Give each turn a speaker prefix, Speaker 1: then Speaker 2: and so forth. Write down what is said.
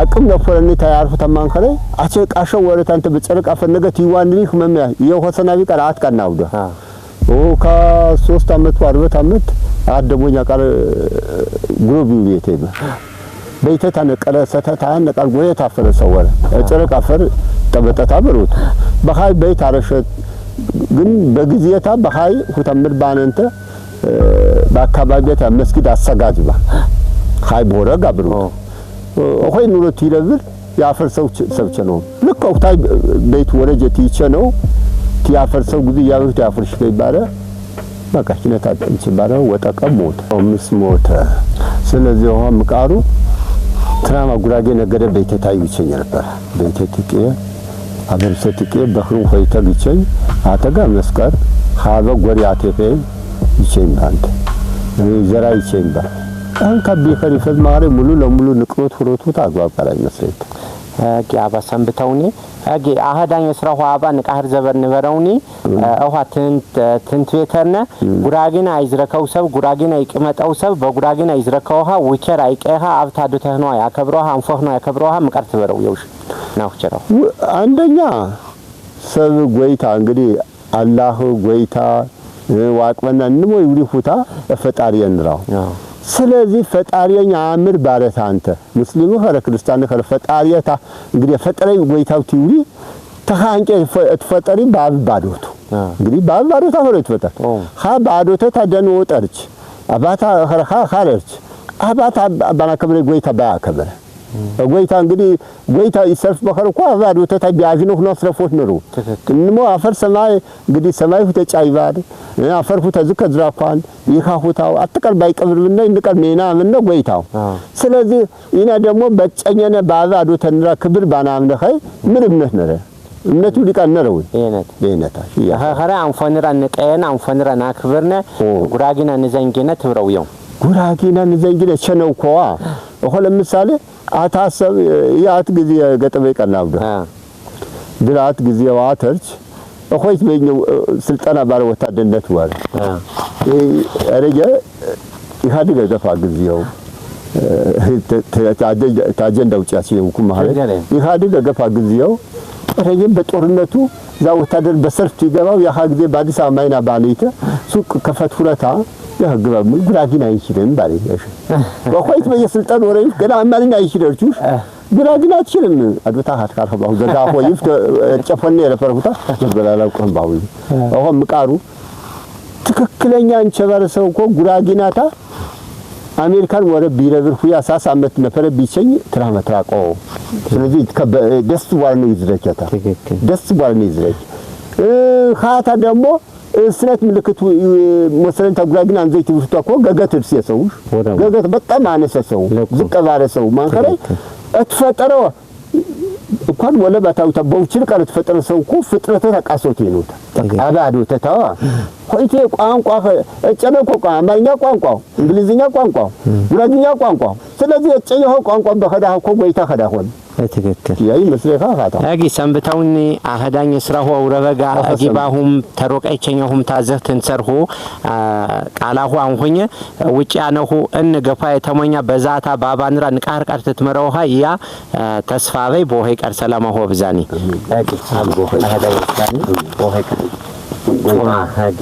Speaker 1: አቅም ለፈረኒ ታያርፉ ተማንከለ አቸቃሸው ወረታንተ በጨረቃ ፈነገት ይዋንኒ ህመም የሆሰናቢ ቀራት ቀናውደ ከ3 አመት 40 አመት አደሞኛ ቃል ግሩብ ቤቴ በይተታ ነቀለ ሰተታ ነቃል ጎየታ ፈረሰወረ ጨረቃ ፈር ተበጠታ ብሩት በሃይ በይት አረሸት ግን በግዚያታ በሃይ ሁተምር ባነንተ በአካባቢያታ መስጊድ አሰጋጅባ ሃይ ቦረጋ ብሩት ሆይ ኑሮት ይለብል ያፈርሰው ሰብቸ ነው ለቆውታይ ቤት ወረጀት ይቸነው ያፈርሰው ግዚ ያውት ያፈርሽ ከይባረ በቃ ኪነታ እንችባረ ወጣቀሞት ሞተ ስለዚህ ሆ ምቃሩ ትራማ ጉራጌ ነገደ በይተታዩ ይቸኝ ነበር በይተትቄ አበርሰትቄ በኽሩ ሆይተ ይቸኝ አተጋ መስቀር ሃበ ጎሪያቴ ይቸኝ አንተ ዘራ ይቸኝ ባ አንተ ቢፈሪፈዝ ማረ ሙሉ ለሙሉ ንቅሮት ፍሮቱ ታጓብ ቀራይ መስለት አባ ሰንብተውኒ አጌ አሃዳኝ ስራው አባ ንቃህር ዘበር ነበረውኒ ትንትዌተርነ ጉራጌና አይዝረከው ሰብ ጉራጌና ይቀመጣው ሰብ በጉራጌና አይዝረከውሃ ወቸር አይቀሃ አብታዱ ተህኖ ያከብረውሃ አንፎህኖ ያከብረውሃ መቀርት በረው ይውሽ ናውቸራው አንደኛ ሰብ ጎይታ እንግዲህ አላህ ጎይታ ዋቅበና እንሞ ይውሪፉታ ፈጣሪ እንራው ስለዚህ ፈጣሪኛ አምር ባረታ አንተ ሙስሊሙ ኸረ ክርስቲያኑ ኸረ ፈጣሪታ እንግዲህ ፈጠረኝ ጎይታው ትውሪ ተሃንቄ ተፈጠሪ ባባዶቱ እንግዲህ ባባዶቱ ሆነ ተፈጠረ ها ባዶተ ታደኑ ወጠርች አባታ ኸረ ኸረች አባታ አባና ከብረ ጎይታ ባከበረ ጎይታ እንግዲህ ጎይታ ይሰርፍ በኸርኳ ባዶተ ታቢያጅኑ ሆኖ ስረፎት ነው እንሞ አፈር ሰማይ እንግዲህ ሰማይ ተጫይባድ አፈር ሁተ ዝከዝራፋን ይካሁታው አትቀር ባይቀብርብና እንድቀር ሜና ምን ነው ጎይታው ስለዚህ ኢና ደግሞ በጨኘነ ባባዶ ተንራ ክብር ባናም ነኸይ ምን እምነት ነረ እምነቱ ሊቀነረው የነታ ኸራ አንፈንራ ነቀየና አንፈንራ ናክብርነ ጉራጊና ንዘንጊነ ትብረውየው ጉራጊና ንዘንጊነ ቸነውኮዋ ሆለ ለምሳሌ አታሰብ ያት ጊዜ ገጠበ ይቀናውደ ድራት ጊዜ ዋተርች እኮይት በእኛው ስልጣና ባለ ወታደርነት ዋል አረጀ ይሃድገ ገፋ ግዚያው ታጀንዳው ጫሲው ኩማለ ይሃድገ ገፋ ግዚያው አረጀ በጦርነቱ ዛ ወታደር በሰርፍ ይገባው ያ ሀግዜ በአዲስ አማይና ባለይተ ሱቅ ከፈትሁለታ ያግባ ምን ጉራጊና ይችላል ባለይ እኮይት በየስልጣን ወሬ ገና አማርኛ ይችላልቹ ጉራጊና ይችላል አድታ ሀትካር ባው ዘጋ ሆይፍ ጨፈነ የረፈርሁታ ዘበላላው ቆምባው አሁን ምቃሩ ትክክለኛ እንቸበረሰው እኮ ጉራጊናታ አሜሪካን ወረ ቢረብር ሁያ ሳስ አመት ነፈረ ቢቸኝ ትራመትራቆ ስለዚህ ደስ ዋልነው ይዝረከታ ደስ ዋልነው ይዝረክ ኻታ ደግሞ ስነት ምልክቱ መሰለን ተጉራጊና አንዘይት ውስጣኮ ገገት እርሰሰው ገገት በጣም አነሰሰው ዝቀባረሰው ማንከረ እትፈጠረው እንኳን ወለ ባታው ተቦችል ቀረ ተፈጠረ ሰው እኮ ፍጥረተ ተቃሶት ይሉት አባዱ ተታዋ ሆይቴ ቋንቋ እጨነቆ አማርኛ ቋንቋ እንግሊዝኛ ቋንቋ ጉራጊኛ ቋንቋ ስለዚህ እጨየው ቋንቋ በኸዳ እኮ ጎይታ ኸዳ ሆነ ትክክል ያይ መስለካ ፋታ አጊ ሰንብታውኒ አህዳኝ ስራው ወረበጋ አጊባሁም ተሮቀይቸኛሁም ታዘህትን ሰርሁ ቃላሁ አንሆኘ ውጪ ያነሁ እንገፋ የተሞኛ በዛታ ባባንራ ንቃርቃር ተትመረውሃ ያ ተስፋበይ ቦሄ ቀር ሰላማ ሆ ብዛኒ አጊ አልቦ አህዳኝ ስራኒ ቦሄ ቀር ዋ አጊ